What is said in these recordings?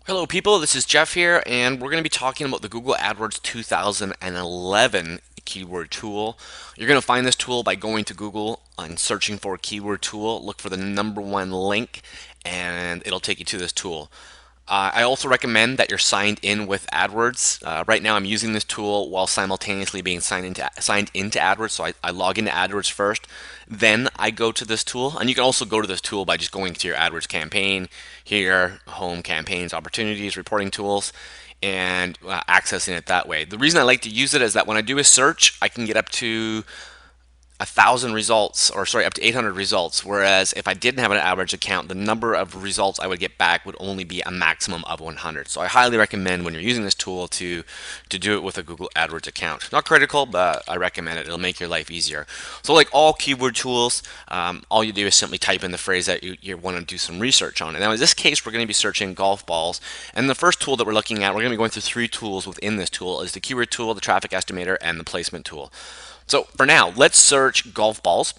Hello people, this is Jeff here, and we're going to be talking about the Google AdWords 2011 keyword tool. You're going to find this tool by going to Google and searching for keyword tool. Look for the #1 link, and it'll take you to this tool. I also recommend that you're signed in with AdWords. Right now, I'm using this tool while simultaneously being signed into AdWords. So I log into AdWords first, then I go to this tool. And you can also go to this tool by just going to your AdWords campaign, here, home, campaigns, opportunities, reporting tools, and accessing it that way. The reason I like to use it is that when I do a search, I can get up to 1,000 results, or sorry, up to 800 results. Whereas if I didn't have an AdWords account, the number of results I would get back would only be a maximum of 100. So I highly recommend when you're using this tool to do it with a Google AdWords account. Not critical, but I recommend it. It'll make your life easier. So like all keyword tools, all you do is simply type in the phrase that you want to do some research on. And now in this case, we're going to be searching golf balls. And the first tool that we're looking at, we're going to be going through three tools within this tool, is the keyword tool, the traffic estimator, and the placement tool. So for now, let's search golf balls.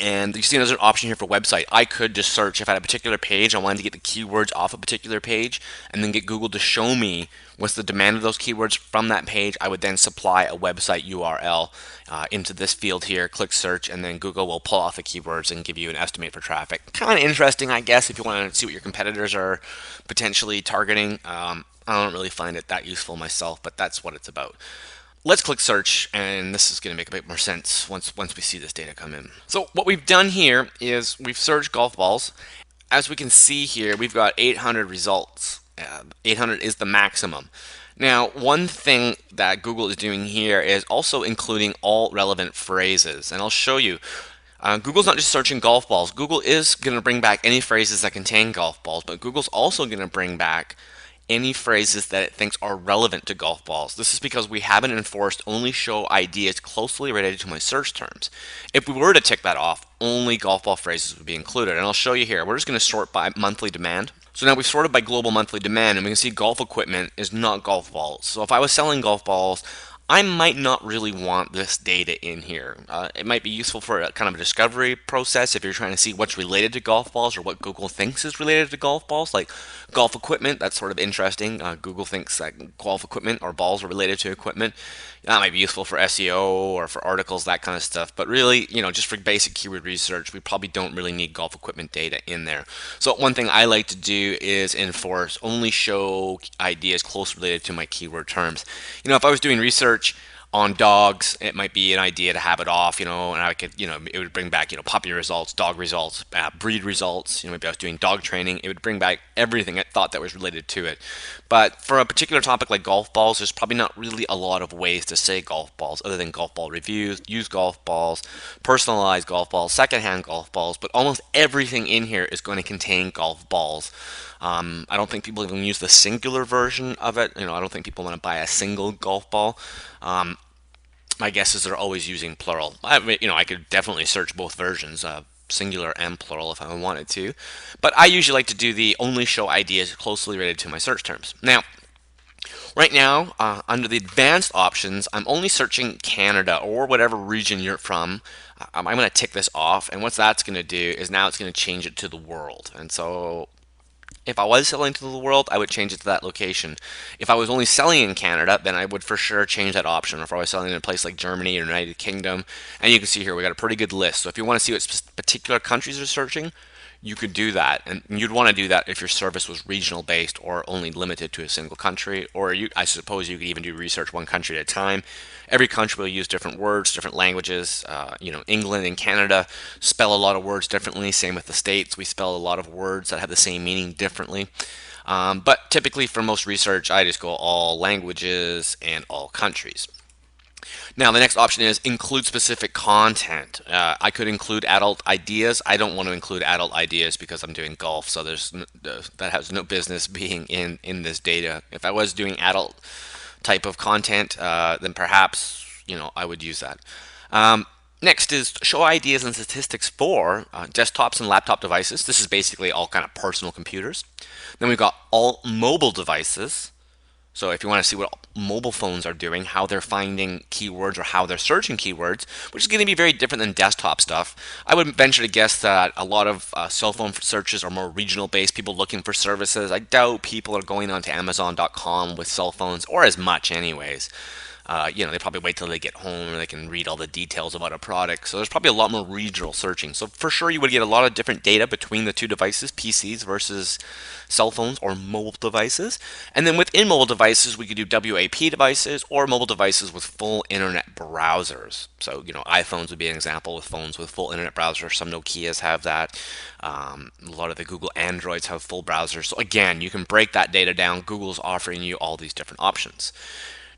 And you see there's an option here for website. I could just search if I had a particular page, I wanted to get the keywords off a particular page, and then get Google to show me what's the demand of those keywords from that page. I would then supply a website URL into this field here, click search, and then Google will pull off the keywords and give you an estimate for traffic. Kind of interesting, I guess, if you want to see what your competitors are potentially targeting. I don't really find it that useful myself, but that's what it's about. Let's click search, and this is going to make a bit more sense once we see this data come in. So what we've done here is we've searched golf balls. As we can see here, we've got 800 results. 800 is the maximum. Now, one thing that Google is doing here is also including all relevant phrases, and I'll show you. Google's not just searching golf balls. Google is going to bring back any phrases that contain golf balls, but Google's also going to bring back any phrases that it thinks are relevant to golf balls. This is because we haven't enforced only show ideas closely related to my search terms. If we were to tick that off, only golf ball phrases would be included. And I'll show you here. We're just going to sort by monthly demand. So now we've sorted by global monthly demand, and we can see golf equipment is not golf balls. So if I was selling golf balls, I might not really want this data in here. It might be useful for a kind of a discovery process if you're trying to see what's related to golf balls or what Google thinks is related to golf balls, like golf equipment. That's sort of interesting. Google thinks that golf equipment or balls are related to equipment. That might be useful for SEO or for articles, that kind of stuff. But really, just for basic keyword research, we probably don't really need golf equipment data in there. So one thing I like to do is enforce only show ideas closely related to my keyword terms. If I was doing research on dogs, it might be an idea to have it off, and I could, it would bring back, puppy results, dog results, breed results. Maybe I was doing dog training, it would bring back everything I thought that was related to it. But for a particular topic like golf balls, there's probably not really a lot of ways to say golf balls other than golf ball reviews, used golf balls, personalized golf balls, secondhand golf balls, but almost everything in here is going to contain golf balls. I don't think people even use the singular version of it. I don't think people want to buy a single golf ball. My guess is they're always using plural. I could definitely search both versions, singular and plural, if I wanted to. But I usually like to do the only show ideas closely related to my search terms. Now, right now, under the advanced options, I'm only searching Canada or whatever region you're from. I'm going to tick this off, and what that's going to do is now it's going to change it to the world. And so if I was selling to the world, I would change it to that location. If I was only selling in Canada, then I would for sure change that option. Or if I was selling in a place like Germany or United Kingdom, and you can see here we got a pretty good list. So if you want to see what particular countries are searching, you could do that, and you'd want to do that if your service was regional based or only limited to a single country, or I suppose you could even do research one country at a time. Every country will use different words, different languages. England and Canada spell a lot of words differently. Same with the States, we spell a lot of words that have the same meaning differently. But typically for most research, I just go all languages and all countries. Now, the next option is include specific content. I could include adult ideas. I don't want to include adult ideas because I'm doing golf, so that has no business being in this data. If I was doing adult type of content, then perhaps I would use that. Next is show ideas and statistics for desktops and laptop devices. This is basically all kind of personal computers. Then we've got all mobile devices. So if you want to see what mobile phones are doing, how they're finding keywords or how they're searching keywords, which is going to be very different than desktop stuff, I would venture to guess that a lot of cell phone searches are more regional based, people looking for services. I doubt people are going onto Amazon.com with cell phones, or as much anyways. They probably wait till they get home and they can read all the details about a product. So there's probably a lot more regional searching. So for sure, you would get a lot of different data between the two devices, PCs versus cell phones or mobile devices. And then within mobile devices, we could do WAP devices or mobile devices with full internet browsers. So, iPhones would be an example with phones with full internet browsers. Some Nokias have that. A lot of the Google Androids have full browsers. So again, you can break that data down. Google's offering you all these different options.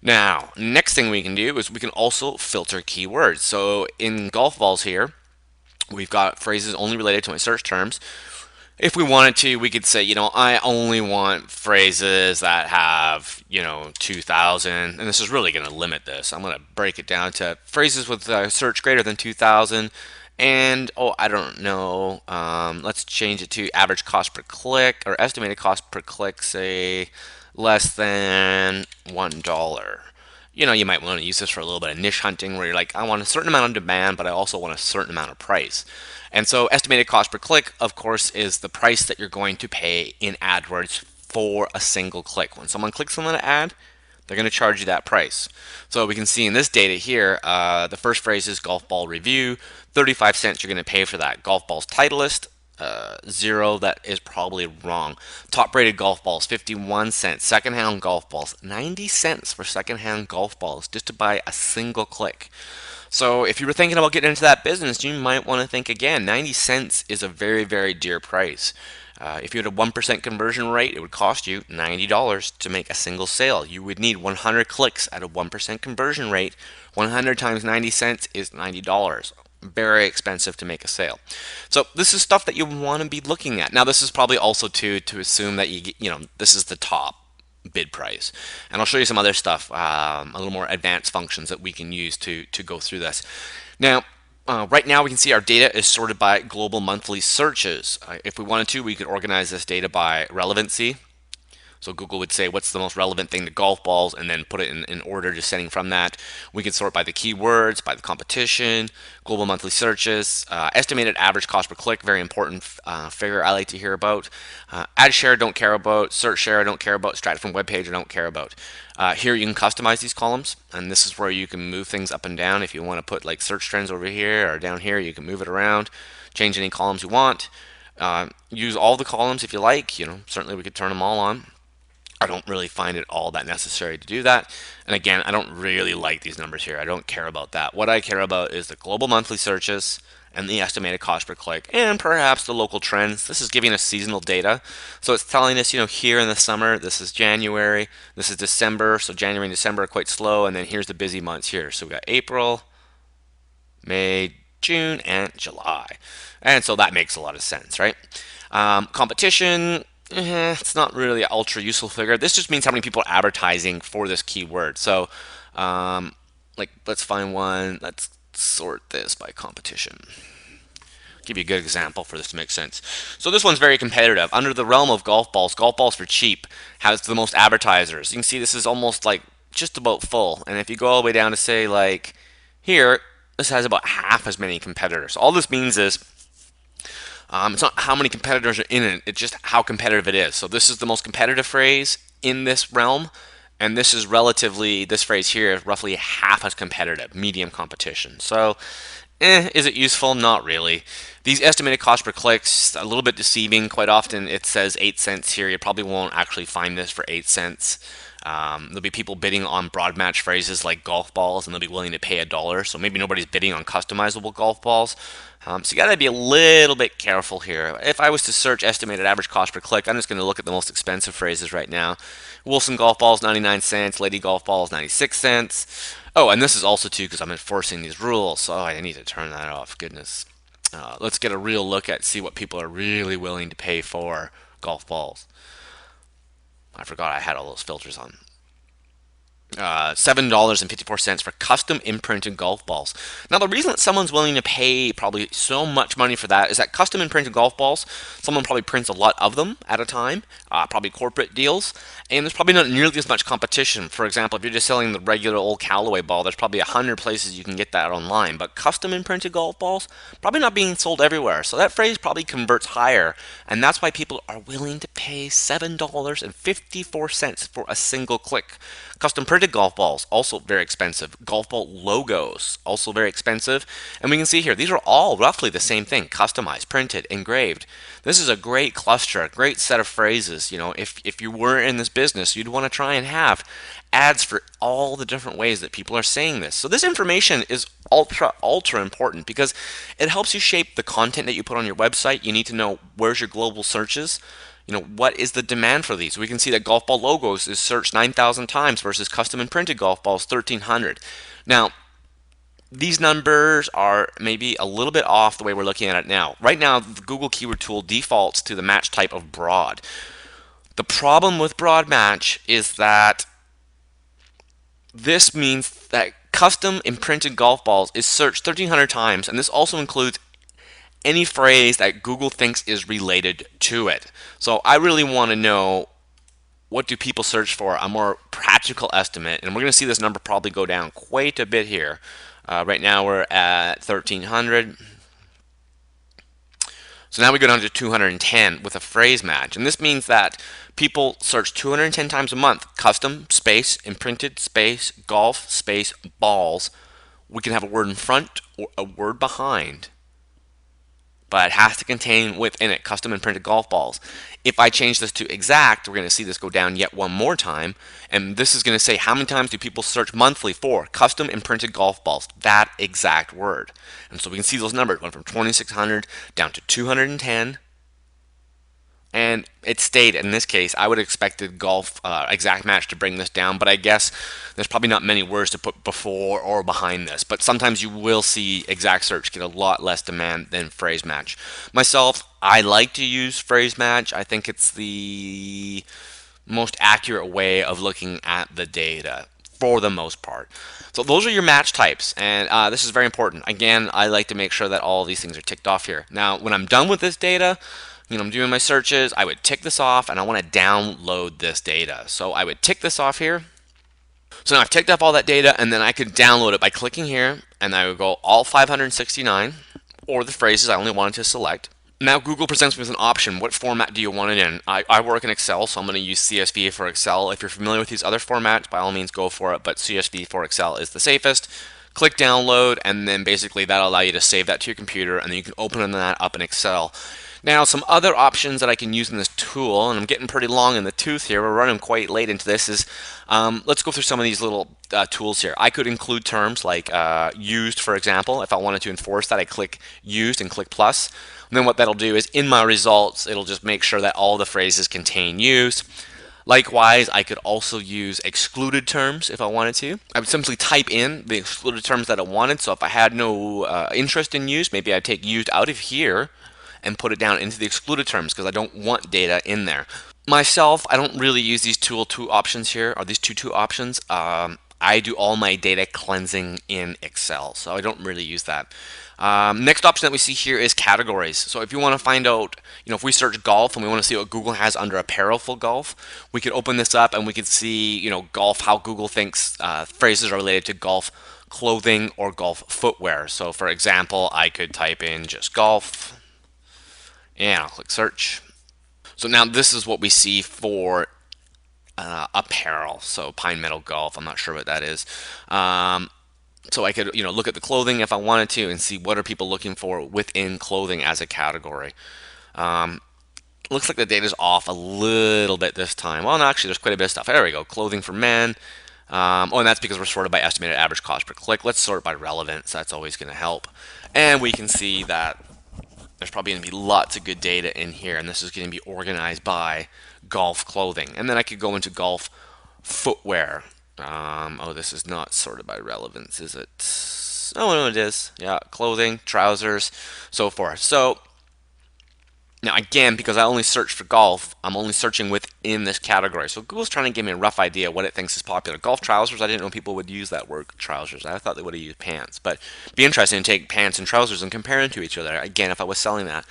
Now, next thing we can do is we can also filter keywords. So in golf balls here, we've got phrases only related to my search terms. If we wanted to, we could say, I only want phrases that have, 2000, and this is really going to limit this. I'm going to break it down to phrases with search greater than 2000. And, I don't know, let's change it to average cost per click or estimated cost per click, say less than $1. You might want to use this for a little bit of niche hunting where you're like, I want a certain amount of demand, but I also want a certain amount of price. And so estimated cost per click, of course, is the price that you're going to pay in AdWords for a single click. When someone clicks on an ad, they're going to charge you that price. So we can see in this data here, the first phrase is golf ball review, 35 cents you're going to pay for that. Golf balls Titleist, 0, that is probably wrong. Top rated golf balls, 51 cents. Secondhand golf balls, 90 cents for secondhand golf balls just to buy a single click. So if you were thinking about getting into that business, you might want to think again. 90 cents is a very, very dear price. If you had a 1% conversion rate, it would cost you $90 to make a single sale. You would need 100 clicks at a 1% conversion rate. 100 times 90 cents is $90. Very expensive to make a sale. So this is stuff that you want to be looking at. Now this is probably also to assume that this is the top bid price. And I'll show you some other stuff, a little more advanced functions that we can use to go through this. Now, right now we can see our data is sorted by global monthly searches. If we wanted to, we could organize this data by relevancy. So Google would say, what's the most relevant thing to golf balls, and then put it in order, just setting from that. We can sort by the keywords, by the competition, global monthly searches, estimated average cost per click, very important figure I like to hear about. Ad share, don't care about. Search share, I don't care about. Extract from web page, I don't care about. Here you can customize these columns, and this is where you can move things up and down. If you want to put like search trends over here or down here, you can move it around, change any columns you want. Use all the columns if you like. Certainly we could turn them all on. I don't really find it all that necessary to do that. And again, I don't really like these numbers here. I don't care about that. What I care about is the global monthly searches and the estimated cost per click and perhaps the local trends. This is giving us seasonal data. So it's telling us, here in the summer, this is January, this is December. So January and December are quite slow. And then here's the busy months here. So we got April, May, June, and July. And so that makes a lot of sense, right? Competition, it's not really an ultra useful figure. This just means how many people are advertising for this keyword. So, let's find one. Let's sort this by competition. Give you a good example for this to make sense. So this one's very competitive. Under the realm of golf balls for cheap has the most advertisers. You can see this is almost like just about full. And if you go all the way down to say like here, this has about half as many competitors. All this means is it's not how many competitors are in it, it's just how competitive it is. So this is the most competitive phrase in this realm, and this phrase here is roughly half as competitive, medium competition. So, is it useful? Not really. These estimated cost per clicks, a little bit deceiving. Quite often it says 8 cents here. You probably won't actually find this for 8 cents. There'll be people bidding on broad match phrases like golf balls, and they'll be willing to pay $1. So maybe nobody's bidding on customizable golf balls. So you got to be a little bit careful here. If I was to search estimated average cost per click, I'm just going to look at the most expensive phrases right now. Wilson golf balls, 99 cents. Lady golf balls, 96 cents. Oh, and this is also too because I'm enforcing these rules. So I need to turn that off. Goodness. Let's get a real look at see what people are really willing to pay for golf balls. I forgot I had all those filters on. $7.54 for custom imprinted golf balls. Now, the reason that someone's willing to pay probably so much money for that is that custom imprinted golf balls, someone probably prints a lot of them at a time, probably corporate deals, and there's probably not nearly as much competition. For example, if you're just selling the regular old Callaway ball, there's probably 100 places you can get that online, but custom imprinted golf balls, probably not being sold everywhere. So that phrase probably converts higher, and that's why people are willing to pay $7.54 for a single click. Custom printed golf balls, also very expensive. Golf ball logos, also very expensive. And we can see here, these are all roughly the same thing, customized, printed, engraved. This is a great cluster, a great set of phrases. You know, if you were in this business, you'd want to try and have ads for all the different ways that people are saying this. So this information is ultra important because it helps you shape the content that you put on your website. You need to know where's your global searches. You know, what is the demand for these? We can see that golf ball logos is searched 9,000 times versus custom and printed golf balls 1,300. Now, these numbers are maybe a little bit off the way we're looking at it now. Right now, the Google keyword tool defaults to the match type of broad. The problem with broad match is that this means that custom imprinted golf balls is searched 1,300 times, and this also includes any phrase that Google thinks is related to it. So I really want to know, what do people search for? A more practical estimate, and we're going to see this number probably go down quite a bit here. Right now we're at 1,300. So now we go down to 210 with a phrase match. And this means that people search 210 times a month, custom, space, imprinted, space, golf, space, balls. We can have a word in front or a word behind, but it has to contain within it custom and printed golf balls. If I change this to exact, we're going to see this go down yet one more time, and this is going to say how many times do people search monthly for custom and printed golf balls, that exact word. And so we can see those numbers went from 2,600 down to 210, and it stayed. In this case, I would have expected golf exact match to bring this down, but I guess there's probably not many words to put before or behind this. But sometimes you will see exact search get a lot less demand than phrase match. Myself, I like to use phrase match. I think it's the most accurate way of looking at the data for the most part. So those are your match types, and this is very important. Again, I like to make sure that all of these things are ticked off here. Now, when I'm done with this data, you know, I'm doing my searches, I would tick this off, and I want to download this data. So I would tick this off here. So now I've ticked off all that data, and then I could download it by clicking here, and I would go all 569, or the phrases I only wanted to select. Now Google presents me with an option. What format do you want it in? I work in Excel, so I'm going to use CSV for Excel. If you're familiar with these other formats, by all means go for it, but CSV for Excel is the safest. Click download, and then basically that'll allow you to save that to your computer, and then you can open that up in Excel. Now, some other options that I can use in this tool, and I'm getting pretty long in the tooth here, we're running quite late into this, is let's go through some of these little tools here. I could include terms like used, for example. If I wanted to enforce that, I click used and click plus. And then what that'll do is in my results, it'll just make sure that all the phrases contain used. Likewise, I could also use excluded terms if I wanted to. I would simply type in the excluded terms that I wanted. So if I had no interest in used, maybe I'd take used out of here and put it down into the excluded terms because I don't want data in there. Myself, I don't really use these two options here, or these two options. I do all my data cleansing in Excel, so I don't really use that. Next option that we see here is categories. So if you want to find out, you know, if we search golf and we want to see what Google has under apparel for golf, we could open this up and we could see, you know, golf, how Google thinks phrases are related to golf clothing or golf footwear. So for example, I could type in just golf and I'll click search. So now this is what we see for apparel. So pine metal golf, I'm not sure what that is. So I could, you know, look at the clothing if I wanted to and see what are people looking for within clothing as a category. Looks like the data's off a little bit this time. Well, no, actually, there's quite a bit of stuff. There we go. Clothing for men. Oh, and that's because we're sorted by estimated average cost per click. Let's sort by relevance. That's always going to help. And we can see that there's probably going to be lots of good data in here, and this is going to be organized by golf clothing. And then I could go into golf footwear. Oh, this is not sorted by relevance, is it? Oh, no, it is. Yeah, clothing, trousers, so forth. So Now again, because I only searched for golf, I'm only searching within this category. So Google's trying to give me a rough idea what it thinks is popular. Golf trousers, I didn't know people would use that word trousers. I thought they would have used pants. But it'd be interesting to take pants and trousers and compare them to each other. Again, if I was selling that.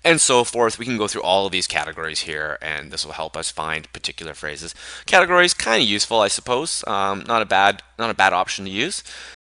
And so forth. We can go through all of these categories here, and this will help us find particular phrases. Categories kind of useful, I suppose. Not a bad option to use.